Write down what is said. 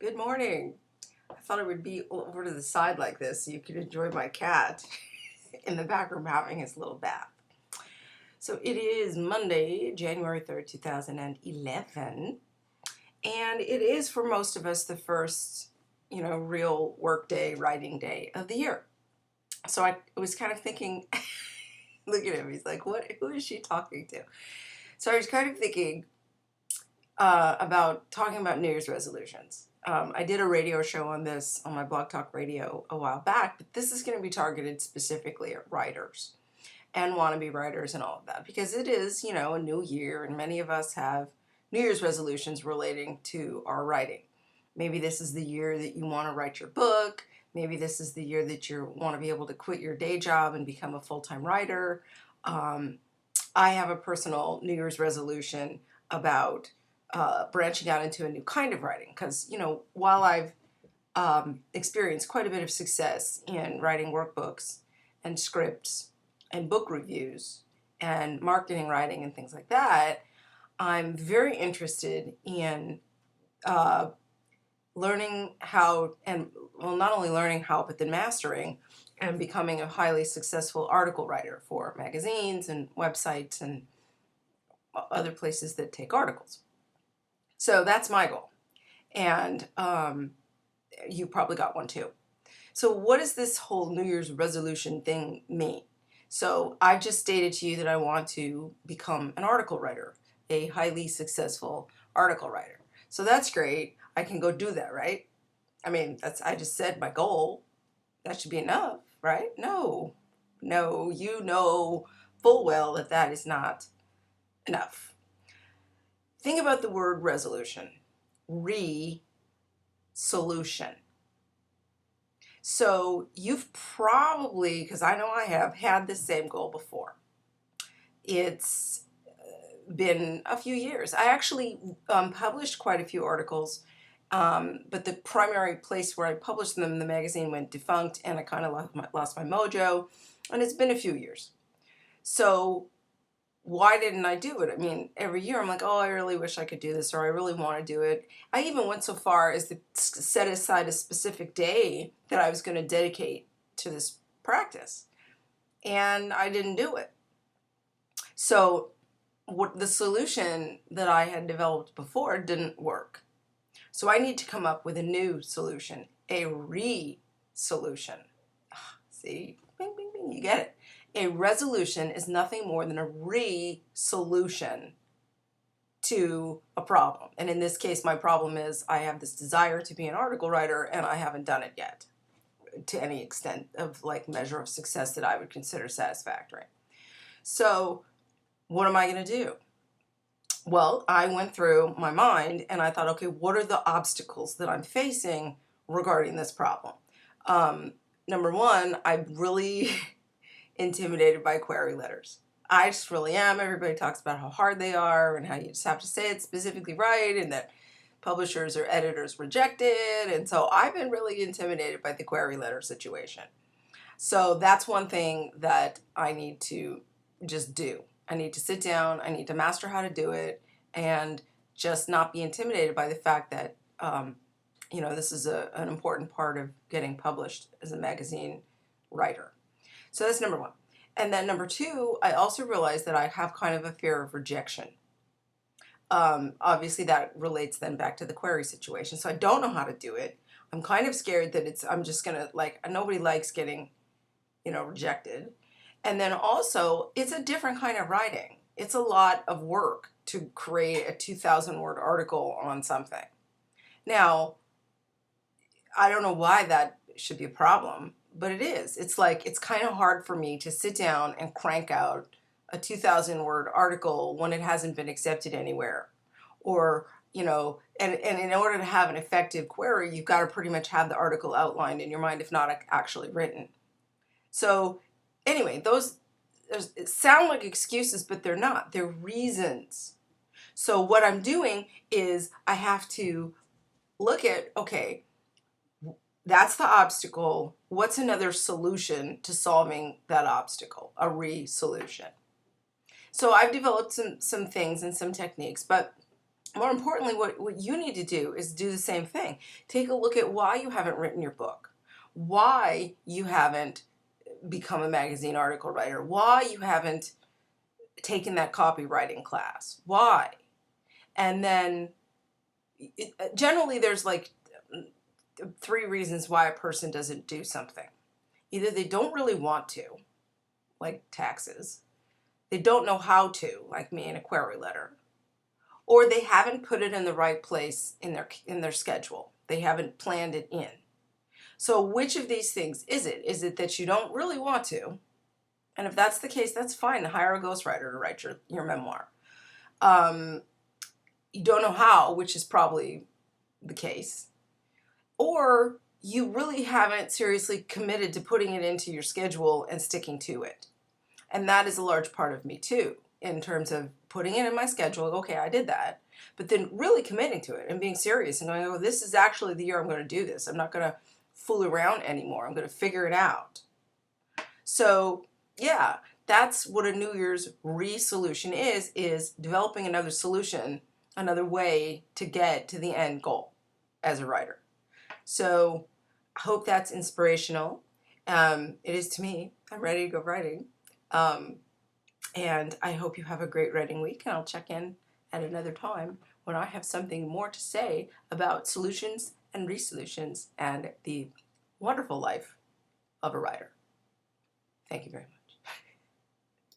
Good morning. I thought I would be over to the side like this so you could enjoy my cat in the back room having his little bath. So it is Monday, January 3rd, 2011, and it is for most of us the first, real work day, writing day of the year. So I was kind of thinking, look at him, he's like, who is she talking to? So I was kind of thinking about talking about New Year's resolutions. I did a radio show on this on my Blog Talk Radio a while back, but this is going to be targeted specifically at writers and wannabe writers and all of that because it is, a new year and many of us have New Year's resolutions relating to our writing. Maybe this is the year that you want to write your book. Maybe this is the year that you want to be able to quit your day job and become a full-time writer. I have a personal New Year's resolution about branching out into a new kind of writing because, while I've experienced quite a bit of success in writing workbooks and scripts and book reviews and marketing writing and things like that, I'm very interested in learning how, and well, not only learning how, but then mastering and becoming a highly successful article writer for magazines and websites and other places that take articles. So that's my goal. And you probably got one too. So what does this whole New Year's resolution thing mean? So I've just stated to you that I want to become an article writer, a highly successful article writer. So that's great. I can go do that, right? I mean, I just said my goal. That should be enough, right? No, you know full well that that is not enough. Think about the word resolution. Solution. So you've probably, because I know I have, had the same goal before. It's been a few years. I actually published quite a few articles, but the primary place where I published them, the magazine went defunct, and I kind of lost my mojo, and it's been a few years. So why didn't I do it? I mean, every year I'm like, oh, I really wish I could do this, or I really want to do it. I even went so far as to set aside a specific day that I was going to dedicate to this practice, and I didn't do it. So what the solution that I had developed before didn't work. So I need to come up with a new solution, a solution. See, bing, bing, bing, you get it. A resolution is nothing more than a solution to a problem. And in this case, my problem is I have this desire to be an article writer and I haven't done it yet to any extent of measure of success that I would consider satisfactory. So what am I going to do? Well, I went through my mind and I thought, okay, what are the obstacles that I'm facing regarding this problem? Number one, I'm really intimidated by query letters. I just really am. Everybody talks about how hard they are and how you just have to say it specifically right and that publishers or editors reject it. And so I've been really intimidated by the query letter situation. So that's one thing that I need to just do. I need to sit down, I need to master how to do it, and just not be intimidated by the fact that, this is an important part of getting published as a magazine writer. So that's number one. And then number two, I also realized that I have kind of a fear of rejection. Obviously that relates then back to the query situation. So I don't know how to do it. I'm kind of scared that I'm just going to, nobody likes getting, rejected. And then also, it's a different kind of writing. It's a lot of work to create a 2,000-word article on something. Now, I don't know why that should be a problem, but it is. It's kind of hard for me to sit down and crank out a 2,000-word article when it hasn't been accepted anywhere. Or, and in order to have an effective query, you've got to pretty much have the article outlined in your mind, if not actually written. So anyway, those sound like excuses, but they're not. They're reasons. So what I'm doing is I have to look at, okay, that's the obstacle. What's another solution to solving that obstacle? A solution. So I've developed some things and some techniques, but More importantly, what you need to do is do the same thing. Take a look at why you haven't written your book, why you haven't become a magazine article writer, why you haven't taken that copywriting class, why. And then generally there's like 3 reasons why a person doesn't do something. Either they don't really want to, like taxes, they don't know how to, like me in a query letter, or they haven't put it in the right place in their schedule. They haven't planned it in. So which of these things is it? Is it that you don't really want to? And if that's the case, that's fine. Hire a ghostwriter to write your memoir. You don't know how, which is probably the case. Or you really haven't seriously committed to putting it into your schedule and sticking to it. And that is a large part of me too, in terms of putting it in my schedule. Okay, I did that. But then really committing to it and being serious and going, oh, this is actually the year I'm going to do this. I'm not going to fool around anymore. I'm going to figure it out. So yeah, that's what a New Year's resolution is developing another solution, another way to get to the end goal as a writer. So I hope that's inspirational. It is to me. I'm ready to go writing. And I hope you have a great writing week, and I'll check in at another time when I have something more to say about solutions and resolutions and the wonderful life of a writer. Thank you very much.